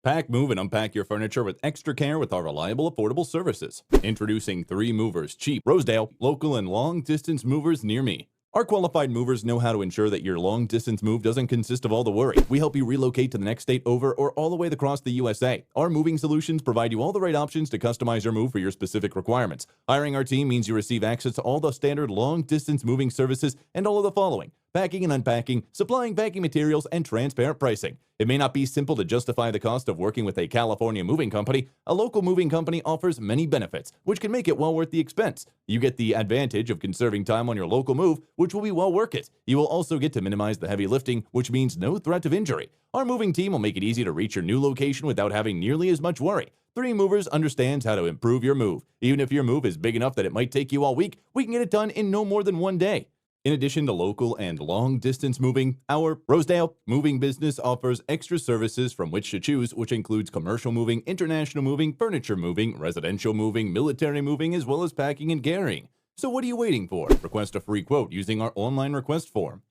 Pack, move, and unpack your furniture with extra care with our reliable, affordable services. Introducing 3 Movers Cheap, Rosedale, local and long-distance movers near me. Our qualified movers know how to ensure that your long-distance move doesn't consist of all the worry. We help you relocate to the next state over or all the way across the USA. Our moving solutions provide you all the right options to customize your move for your specific requirements. Hiring our team means you receive access to all the standard long-distance moving services and all of the following: packing and unpacking, supplying packing materials, and transparent pricing. It may not be simple to justify the cost of working with a California moving company. A local moving company offers many benefits, which can make it well worth the expense. You get the advantage of conserving time on your local move, which will be well worth it. You will also get to minimize the heavy lifting, which means no threat of injury. Our moving team will make it easy to reach your new location without having nearly as much worry. 3 Movers understands how to improve your move. Even if your move is big enough that it might take you all week, we can get it done in no more than 1 day. In addition to local and long-distance moving, our Rosedale moving business offers extra services from which to choose, which includes commercial moving, international moving, furniture moving, residential moving, military moving, as well as packing and carrying. So what are you waiting for? Request a free quote using our online request form.